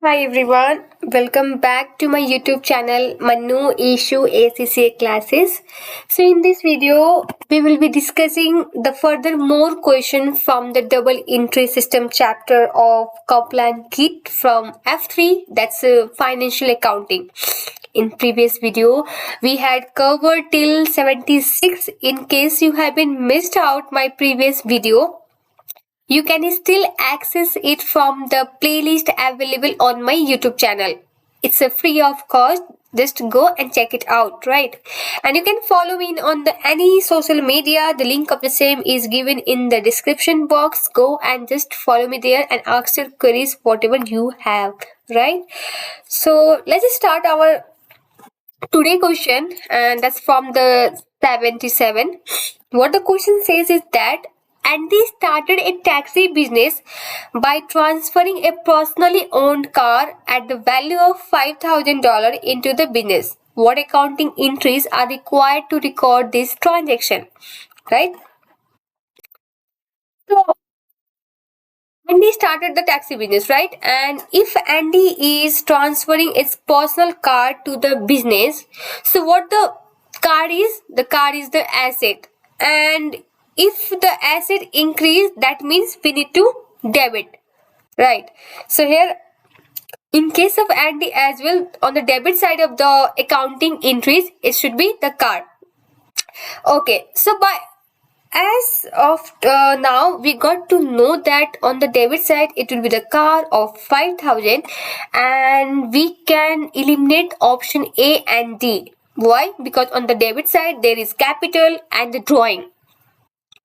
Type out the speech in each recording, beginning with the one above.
Hi everyone, welcome back to my YouTube channel Manu Issue ACCA classes. So in this video, we will be discussing the further more question from the double entry system chapter of Kaplan Kit from F3, that's financial accounting. In previous video, we had covered till 76. In case you have been missed out my previous video, you can still access it from the playlist available on my YouTube channel. It's a free of cost. Just go and check it out, right? And you can follow me on the any social media. The link of the same is given in the description box. Go and just follow me there and ask your queries whatever you have, right? So let's start our today question, and that's from the 77. What the question says is that Andy started a taxi business by transferring a personally owned car at the value of $5,000 into the business. What accounting entries are required to record this transaction? Right? So Andy started the taxi business, right? And if Andy is transferring its personal car to the business, so what the car is? The car is the asset. And if the asset increase, that means we need to debit, right? So here, in case of Andy as well, on the debit side of the accounting entries, it should be the car. Okay, so as of now, we got to know that on the debit side it will be the car of 5,000, and we can eliminate option A and D. Why? Because on the debit side there is capital and the drawing,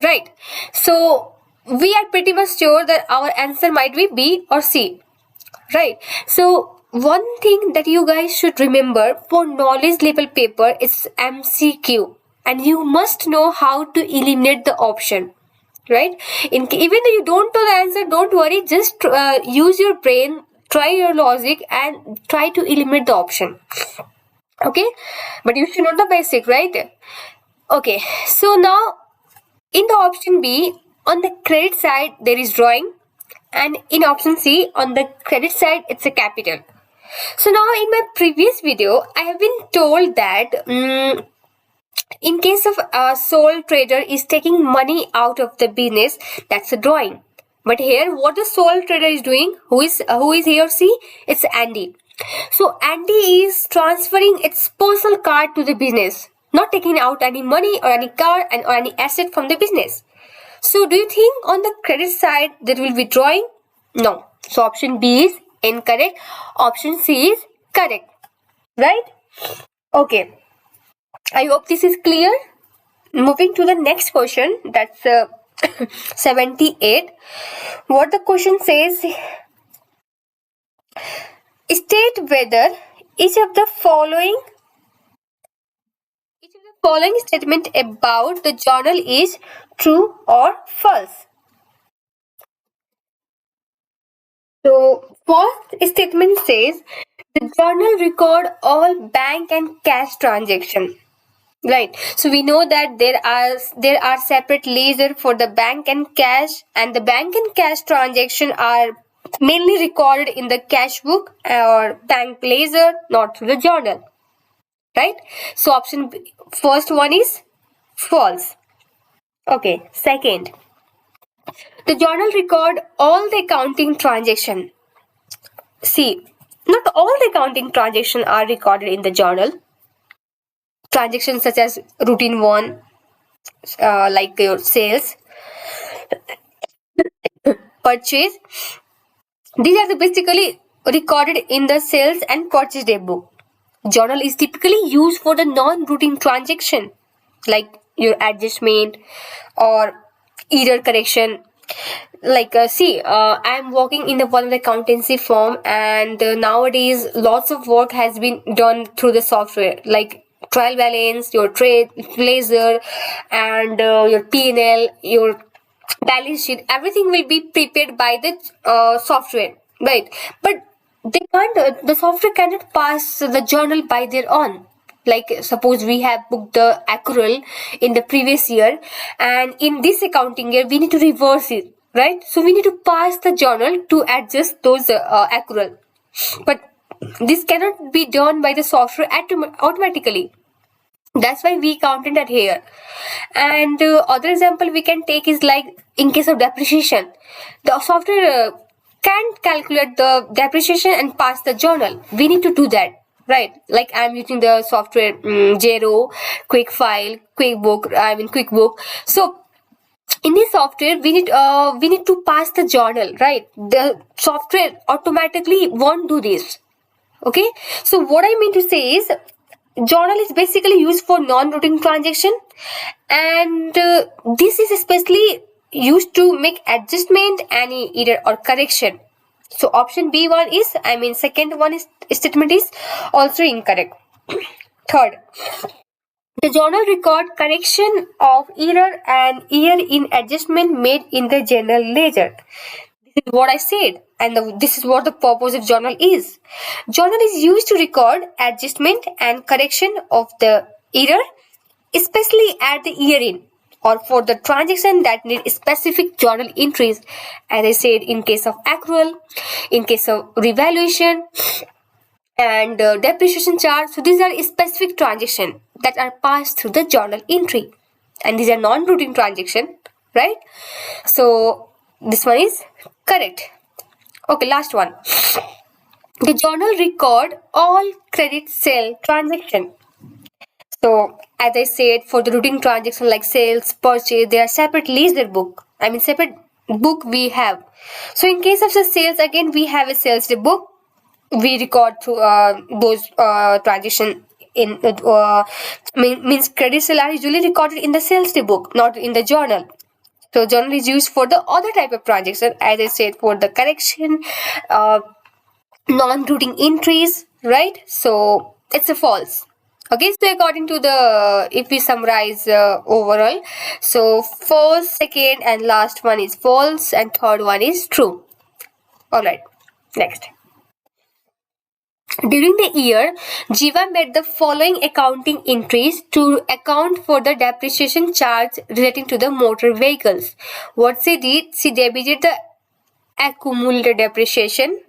right? So we are pretty much sure that our answer might be B or C, right? So one thing that you guys should remember for knowledge level paper is MCQ, and you must know how to eliminate the option, right? Even though you don't know the answer, don't worry, just use your brain, try your logic and try to eliminate the option, okay? But you should know the basic, right? Okay, so now in the option B, on the credit side there is drawing, and in option C, on the credit side it's a capital. So now in my previous video, I have been told that in case of a sole trader is taking money out of the business, that's a drawing. But here, what the sole trader is doing, who is he or she? It's Andy. So Andy is transferring its personal car to the business, not taking out any money or any car or any asset from the business. So do you think on the credit side there will be drawing? No. So option B is incorrect. Option C is correct. Right? Okay. I hope this is clear. Moving to the next question, that's 78. What the question says, state whether each of the following statement about the journal is true or false. So first statement says the journal record all bank and cash transaction. Right. So we know that there are separate ledger for the bank and cash, and the bank and cash transaction are mainly recorded in the cash book or bank ledger, not through the journal. Right. So option B, first one is false. Okay. Second, the journal record all the accounting transaction. See, not all the accounting transactions are recorded in the journal. Transactions such as routine one, like your sales, purchase, these are basically recorded in the sales and purchase daybook. Journal is typically used for the non-routine transaction like your adjustment or error correction. Like I am working in one of the accountancy firm, and nowadays lots of work has been done through the software like trial balance, your trade ledger, and your P&L, your balance sheet. Everything will be prepared by the software, right? But the software cannot pass the journal by their own. Like suppose we have booked the accrual in the previous year, and in this accounting year we need to reverse it, right? So we need to pass the journal to adjust those accrual. but this cannot be done by the software automatically. That's why we counted that here. And other example we can take is like in case of depreciation, the software can't calculate the depreciation and pass the journal. We need to do that, right? Like I'm using the software Zero, QuickFile, QuickBook. So in this software we need to pass the journal, right? The software automatically won't do this. Okay, so what I mean to say is journal is basically used for non-routine transaction, and this is especially used to make adjustment, any error or correction. So option B1 is, second one is statement is also incorrect. Third, the journal record correction of error and error in adjustment made in the general ledger. This is what I said, and this is what the purpose of journal is. Journal is used to record adjustment and correction of the error, especially at the year end or for the transaction that need specific journal entries. As I said, in case of accrual, in case of revaluation, and depreciation charge. So these are specific transactions that are passed through the journal entry, and these are non-routine transaction, right? So this one is correct. Okay, last one. The journal record all credit sale transaction. So as I said, for the routine transaction like sales, purchase, they are separate ledger book. Separate book we have. So in case of the sales, again we have a sales book. We record through those transaction in means credit sale are usually recorded in the sales book, not in the journal. So journal is used for the other type of transaction, as I said, for the correction, non-routine entries, right? So it's a false. Okay, so according to the, if we summarize overall, so first, second and last one is false and third one is true. Alright, next. During the year, Jiva made the following accounting entries to account for the depreciation charge relating to the motor vehicles. What she did, she debited the accumulated depreciation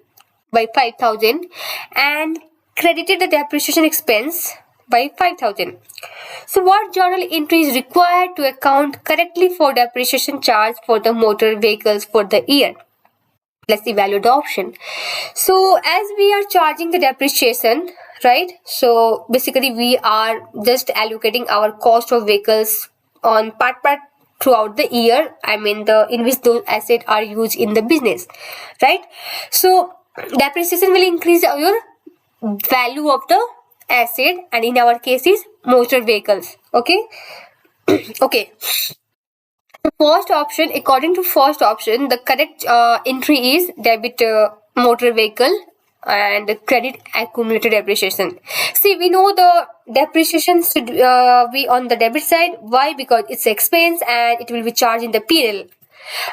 by 5,000 and credited the depreciation expense by 5,000. So what journal entry is required to account correctly for depreciation charge for the motor vehicles for the year? Let's evaluate the option. So as we are charging the depreciation, right? So basically we are just allocating our cost of vehicles on part throughout the year. In which those assets are used in the business, right? So depreciation will increase your value of the asset, and in our case is motor vehicles. Okay. Okay. The first option, according to first option, the correct entry is debit motor vehicle and credit accumulated depreciation. See, we know the depreciation should be on the debit side. Why? Because it's expense and it will be charged in the PL.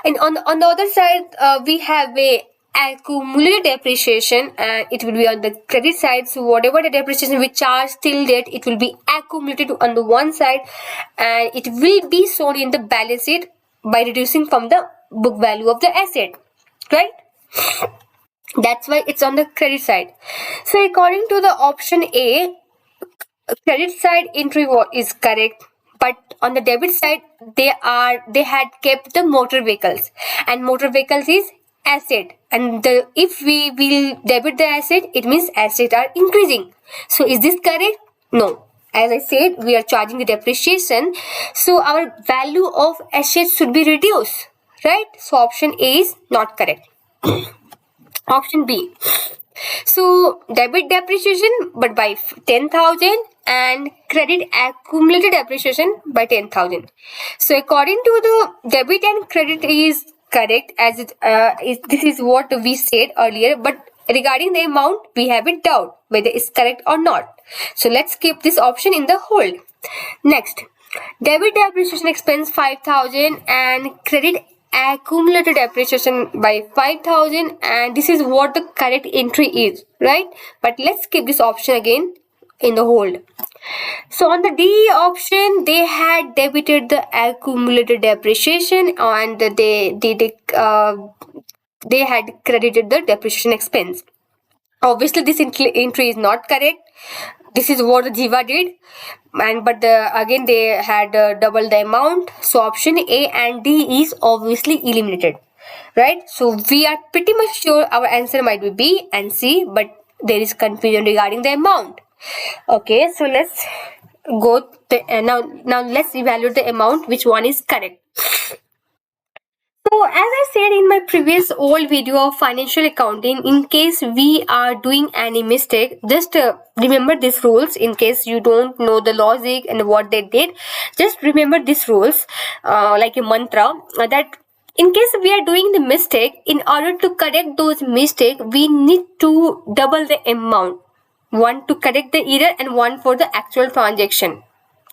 And on the other side, we have a accumulated depreciation and it will be on the credit side. So whatever the depreciation we charge till date, it will be accumulated on the one side and it will be shown in the balance sheet by reducing from the book value of the asset, right? That's why it's on the credit side. So according to the option A, credit side entry is correct, but on the debit side they had kept the motor vehicles, and motor vehicles is asset, and if we will debit the asset, it means assets are increasing. So is this correct? No. As I said, we are charging the depreciation, so our value of assets should be reduced, right? So option A is not correct. Option B. So debit depreciation but by 10,000 and credit accumulated depreciation by 10,000. So according to the debit and credit is correct, as this is what we said earlier, but regarding the amount we have a doubt whether it's correct or not. So let's keep this option in the hold. Next, debit depreciation expense 5,000 and credit accumulated depreciation by 5,000, and this is what the correct entry is, right? But let's keep this option again in the hold. So on the D option, they had debited the accumulated depreciation and they had credited the depreciation expense. Obviously, this entry is not correct. This is what the Jiva did, and but again they had double the amount. So option A and D is obviously eliminated, right? So we are pretty much sure our answer might be B and C, but there is confusion regarding the amount. Okay, so let's go now let's evaluate the amount. Which one is correct? So, as I said in my previous old video of financial accounting, in case we are doing any mistake, just remember these rules. In case you don't know the logic and what they did, just remember these rules like a mantra that in case we are doing the mistake, in order to correct those mistakes, we need to double the amount. One to correct the error and one for the actual transaction.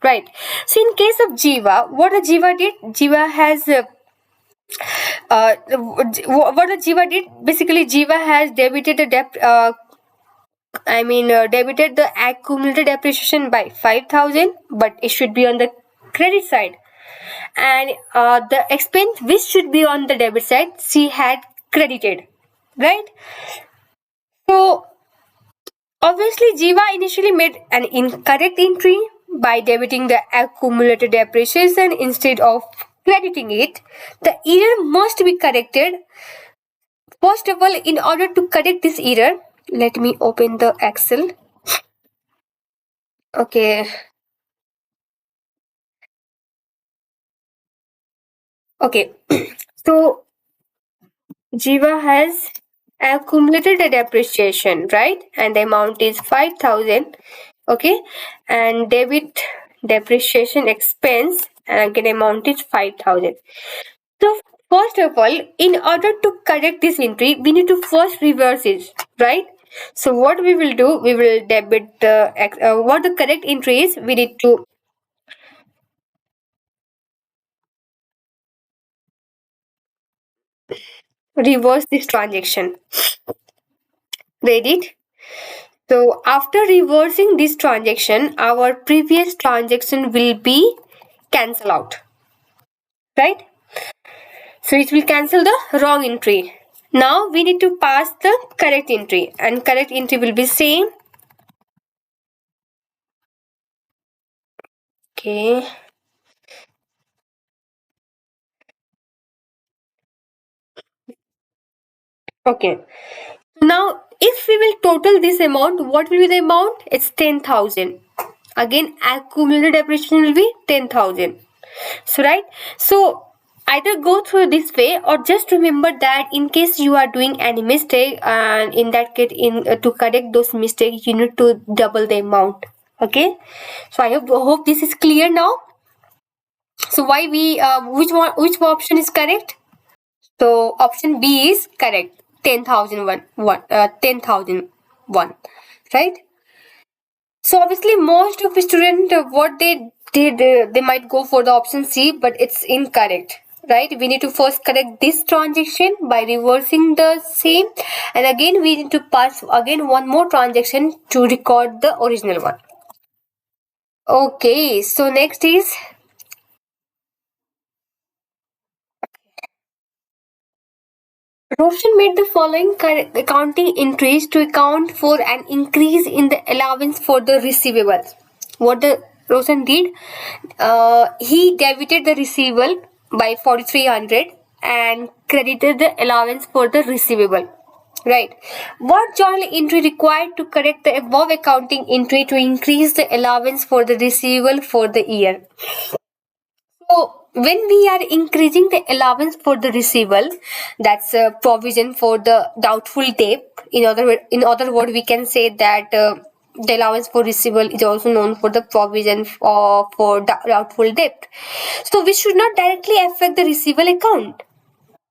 Right. So, in case of Jiva, what the Jiva did? Jiva has what the Jiva did, basically Jiva has debited the debt. Debited the accumulated depreciation by 5,000, but it should be on the credit side, and the expense which should be on the debit side, she had credited, right? So obviously, Jiva initially made an incorrect entry by debiting the accumulated depreciation instead of crediting it. The error must be corrected. First of all, in order to correct this error, let me open the Excel. Okay, okay. So Jiva has accumulated the depreciation, right? And the amount is 5,000. Okay, and debit depreciation expense, and again amount is 5,000. So first of all, in order to correct this entry, we need to first reverse it, right? So what we will do, we will debit the what the correct entry is. We need to reverse this transaction. Read it. So after reversing this transaction, our previous transaction will be cancel out, right? So it will cancel the wrong entry. Now we need to pass the correct entry, and correct entry will be same. Okay. Okay. Now, if we will total this amount, what will be the amount? It's 10,000. Again, accumulated depreciation will be 10,000. So, right? So, either go through this way or just remember that in case you are doing any mistake, and in that case, to correct those mistakes, you need to double the amount. Okay? So, I hope this is clear now. So, why we, which option is correct? So option B is correct. 10,001, right? So obviously most of the student what they did, they might go for the option C, but it's incorrect, right? We need to first correct this transaction by reversing the same, and again we need to pass again one more transaction to record the original one. Okay, so next is Roshan made the following accounting entries to account for an increase in the allowance for the receivables. What the Roshan did, he debited the receivable by 4,300 and credited the allowance for the receivable. Right. What journal entry required to correct the above accounting entry to increase the allowance for the receivable for the year? So when we are increasing the allowance for the receivable, that's a provision for the doubtful debt. In other word, we can say that the allowance for receivable is also known for the provision for doubtful debt. So we should not directly affect the receivable account.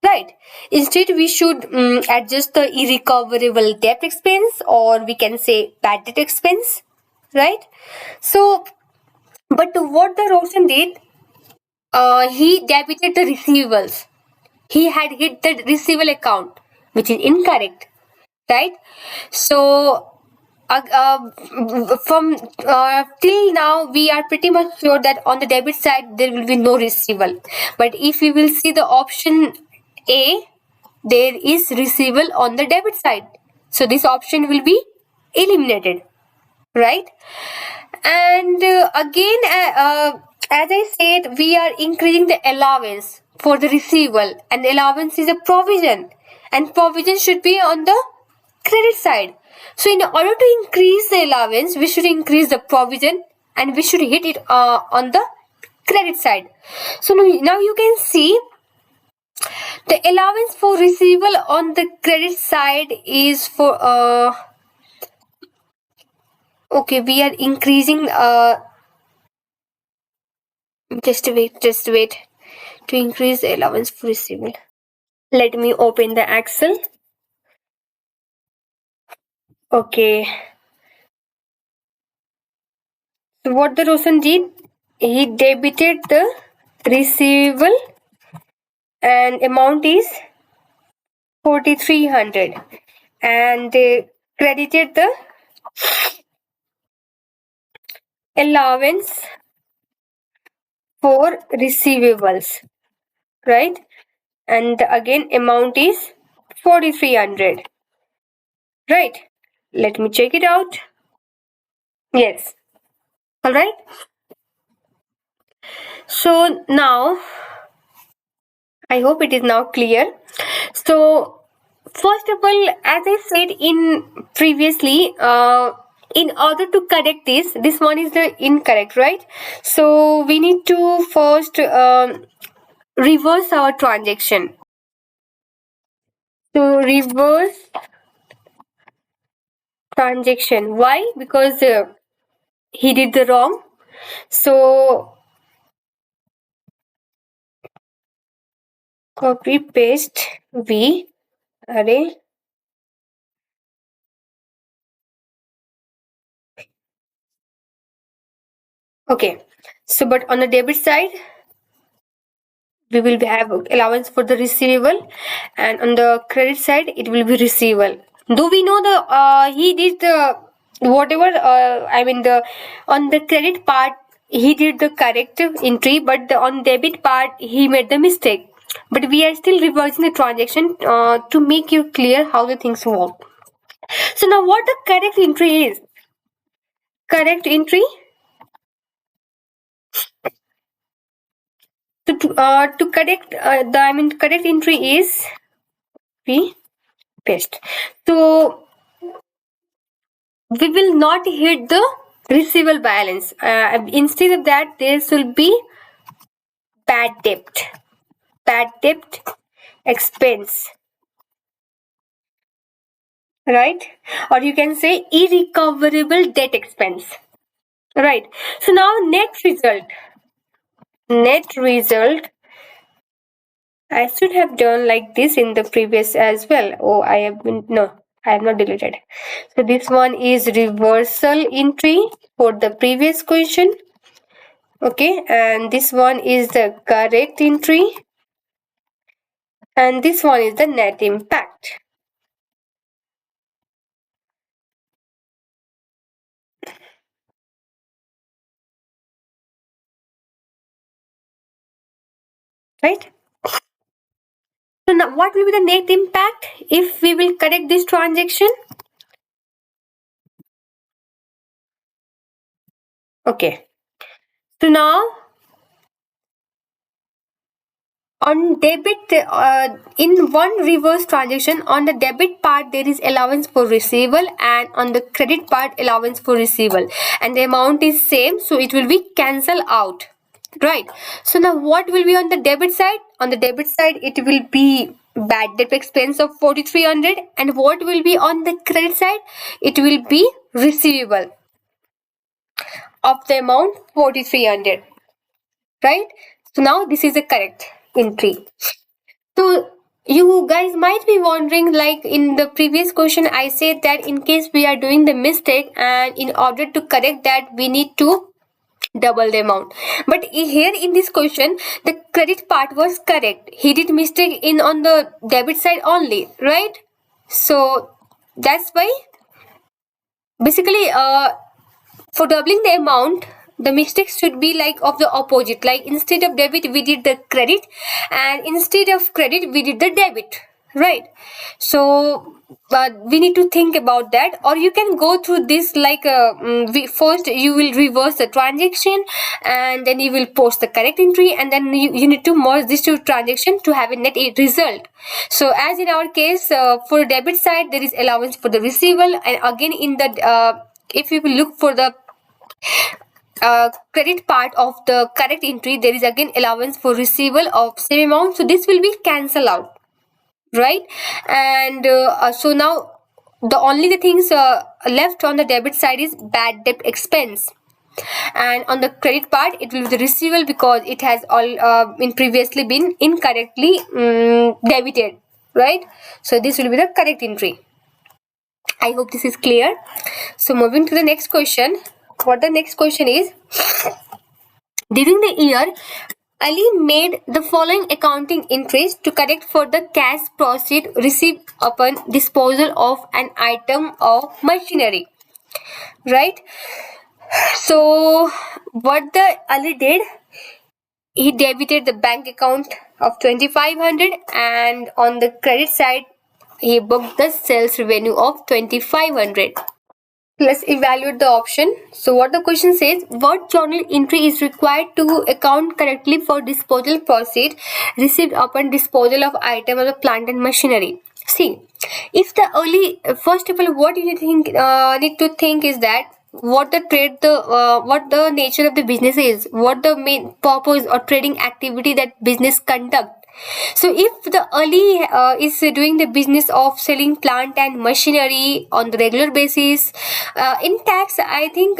Right. Instead, we should adjust the irrecoverable debt expense, or we can say bad debt expense. Right. So, but what the Roshan did, he debited the receivables. He had hit the receivable account, which is incorrect, right? So, from till now, we are pretty much sure that on the debit side there will be no receivable. But if we will see the option A, there is receivable on the debit side. So this option will be eliminated, right? And again, as I said, we are increasing the allowance for the receivable, and allowance is a provision, and provision should be on the credit side. So in order to increase the allowance, we should increase the provision, and we should hit it on the credit side. So now you can see the allowance for receivable on the credit side is for okay, we are increasing just wait to increase the allowance for receivable. Let me open the Excel. Okay. So what the Roshan did, he debited the receivable and amount is 4,300 and credited the allowance for receivables, right? And again amount is 4,300, right? Let me check it out. Yes. All right. So now I hope it is now clear. So first of all, as I said in previously, in order to correct this one is the incorrect, right? So we need to first reverse our transaction. So reverse transaction. Why? Because he did the wrong. So copy paste V array. Okay. So but on the debit side, we will have allowance for the receivable, and on the credit side it will be receivable. Though we know the he did the whatever I mean the on the credit part he did the correct entry, but on debit part he made the mistake. But we are still reversing the transaction to make you clear how the things work. So now what the correct entry is? Correct entry, to correct the correct entry is we paste. So we will not hit the receivable balance. Instead of that, there will be bad debt expense, right? Or you can say irrecoverable debt expense, right? So now net result. I should have done like this in the previous as well. Oh, I have been no. I have not deleted. So this one is reversal entry for the previous question. Okay, and this one is the correct entry, and this one is the net impact. Right? So now what will be the net impact if we will correct this transaction? Okay. So now on debit, in one reverse transaction, on the debit part there is allowance for receivable, and on the credit part allowance for receivable, and the amount is same, so it will be cancel out, right? So now what will be on the debit side? On the debit side it will be bad debt expense of 4,300, and what will be on the credit side? It will be receivable of the amount 4,300, right? So now this is the correct entry. So you guys might be wondering, like in the previous question I said that in case we are doing the mistake, and in order to correct that we need to double the amount. But here in this question the credit part was correct. He did mistake in on the debit side only, right? So that's why basically for doubling the amount the mistake should be like of the opposite, like instead of debit we did the credit, and instead of credit we did the debit, right? So we need to think about that, or you can go through this like first you will reverse the transaction and then you will post the correct entry, and then you need to merge these two transactions to have a net result. So as in our case, for debit side there is allowance for the receivable, and again in the if you will look for the credit part of the correct entry, there is again allowance for receivable of same amount, so this will be cancelled out, right? And so now the only the things left on the debit side is bad debt expense, and on the credit part it will be the receivable because it has all been previously been incorrectly debited, right? So this will be the correct entry. I hope this is clear. So moving to the next question. What the next question is: during the year, Ali made the following accounting entries to correct for the cash proceed received upon disposal of an item of machinery. Right? So, what the Ali did, he debited the bank account of 2500, and on the credit side, he booked the sales revenue of 2500. Let's evaluate the option. So what the question says: what journal entry is required to account correctly for disposal proceed received upon disposal of item of the plant and machinery? See, if the early first of all, what you need to think is that what the trade the what the nature of the business is, what the main purpose or trading activity that business conduct. So if the early is doing the business of selling plant and machinery on the regular basis, in tax, I think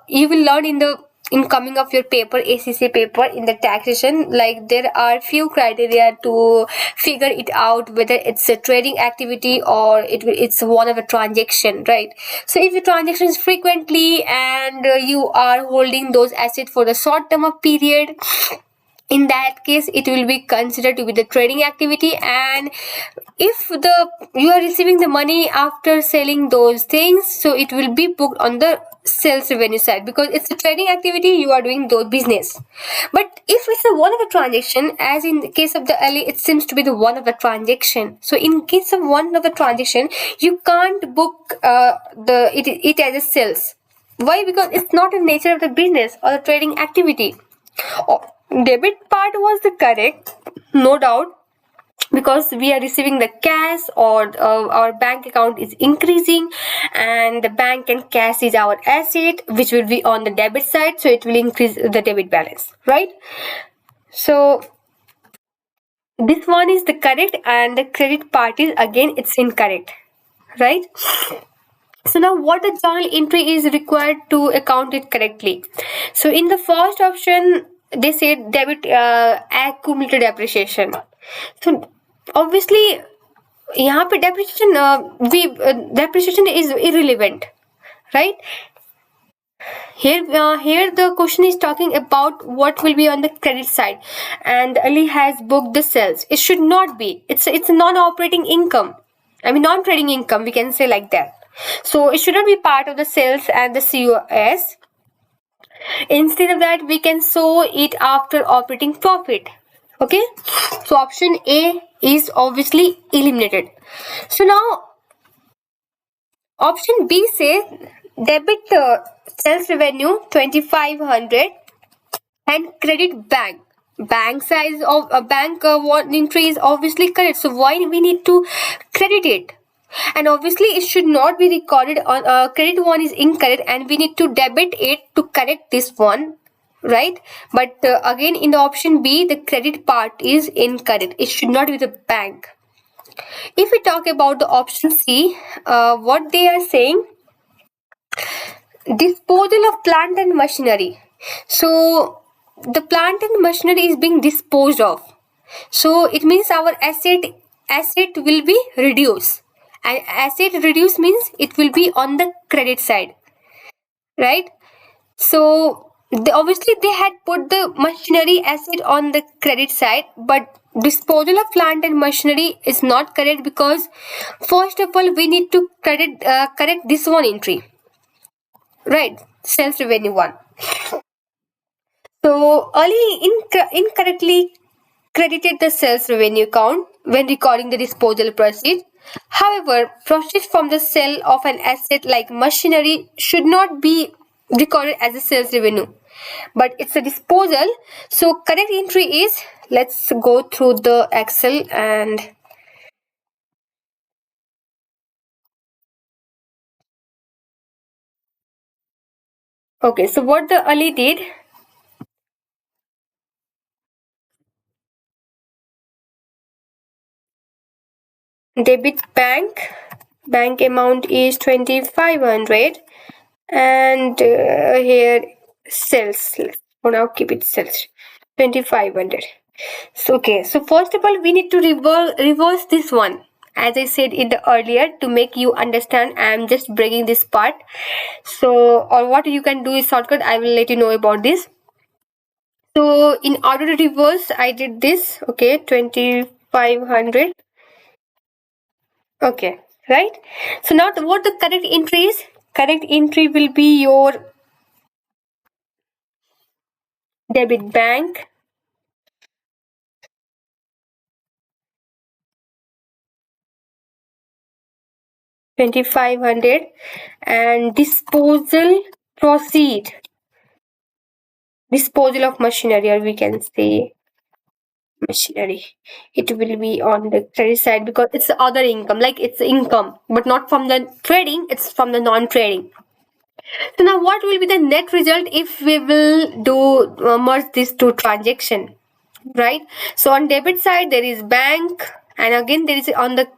you will learn in the in coming of your paper, ACCA paper, in the taxation, like there are few criteria to figure it out whether it's a trading activity or it's one of a transaction, right? So if the transaction is frequently and you are holding those assets for the short term of period, in that case it will be considered to be the trading activity. And if the you are receiving the money after selling those things, so it will be booked on the sales revenue side because it's a trading activity, you are doing those business. But if it's a one of a transaction, as in the case of the LA, it seems to be the one of a transaction, so in case of one of a transaction you can't book it as a sales. Why? Because it's not in nature of the business or the trading activity. Oh, debit part was the correct, no doubt, because we are receiving the cash or our bank account is increasing, and the bank and cash is our asset which will be on the debit side, so it will increase the debit balance, right? So this one is the correct, and the credit part is again it's incorrect, right? So now what the journal entry is required to account it correctly? So in the first option, they said debit accumulated depreciation. So obviously यहाँ पे depreciation is irrelevant, right? Here the question is talking about what will be on the credit side, and Ali has booked the sales. It should not be. It's a non-operating income. I mean non-trading income. We can say like that. So it shouldn't be part of the sales and the COS. Instead of that, we can show it after operating profit. Okay. So option A is obviously eliminated. So now option B says debit sales revenue 2500 and credit bank. Bank size of a bank one entry is obviously correct. So why we need to credit it? And obviously it should not be recorded on credit one is incorrect, and we need to debit it to correct this one, right? But again in the option B, the credit part is incorrect. It should not be the bank. If we talk about the option C, what they are saying, disposal of plant and machinery. So the plant and machinery is being disposed of. So it means our asset will be reduced. And asset reduced means it will be on the credit side, right? So obviously they had put the machinery asset on the credit side, but disposal of plant and machinery is not correct because first of all we need to correct this one entry, right? Sales revenue one. So Ali incorrectly credited the sales revenue account. when recording the disposal proceeds. However, proceeds from the sale of an asset like machinery should not be recorded as a sales revenue, but it's a disposal. So correct entry is, let's go through the Excel and okay. So what the Ali did, debit bank amount is 2500, and here sales, for now keep it sales 2500. So okay, so first of all we need to reverse this one. As I said in the earlier, to make you understand, I am just breaking this part. So, or what you can do is shortcut, I will let you know about this. So in order to reverse, I did this. Okay, 2500. Okay, right. So now what the correct entry is? Correct entry will be your debit bank, 2500, and disposal of machinery, or we can say machinery. It will be on the credit side because it's other income, like it's income, but not from the trading, it's from the non-trading. So now what will be the net result if we will do merge these two transaction, right? So on debit side there is bank, and again there is on the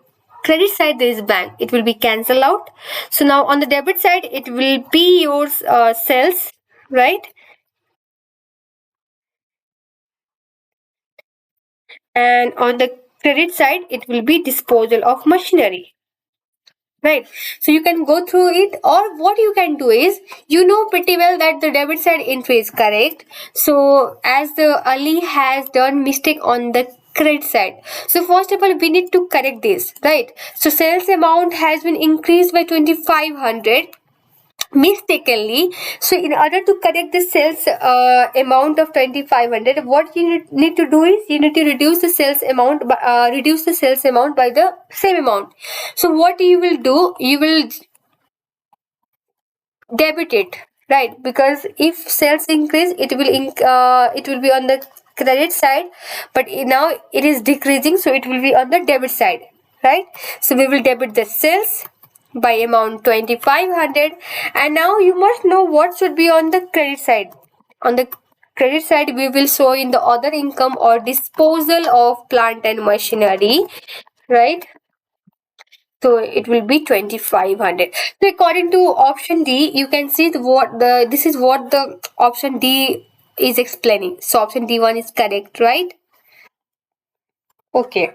credit side there is bank. It will be cancelled out. So now on the debit side it will be your sales, right? And on the credit side it will be disposal of machinery. Right. So you can go through it, or what you can do is, you know pretty well that the debit side entry is correct. So as the Ali has done mistake on the credit side. So first of all, we need to correct this, right? So sales amount has been increased by 2500 mistakenly. So in order to correct the sales amount of 2500, what you need to do is, you need to reduce the sales amount by the same amount. So what you will do, you will debit it, right? Because if sales increase, it will be on the credit side, but now it is decreasing, so it will be on the debit side, right? So we will debit the sales by amount 2500, and now you must know what should be on the credit side. On the credit side we will show in the other income or disposal of plant and machinery, right? So it will be 2500. So according to option D, you can see this is what the option D is explaining. So option D1 is correct, right? Okay.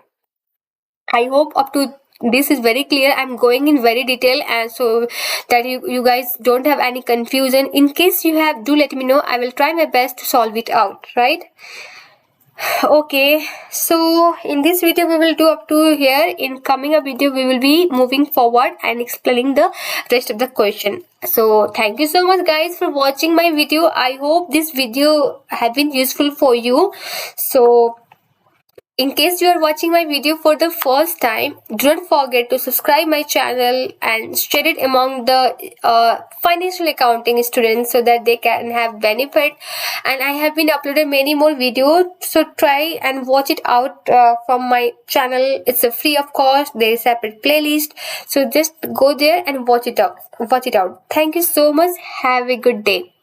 I hope up to this is very clear. I'm going in very detail, and so that you guys don't have any confusion. In case you have, do let me know. I will try my best to solve it out, right? Okay, so in this video we will do up to here. In coming up video we will be moving forward and explaining the rest of the question. So thank you so much guys for watching my video. I hope this video have been useful for you. So in case you are watching my video for the first time, do not forget to subscribe my channel and share it among the financial accounting students so that they can have benefit. And I have been uploaded many more videos, so try and watch it out from my channel. It's a free of cost. There is a separate playlist, so just go there and watch it out. Thank you so much. Have a good day.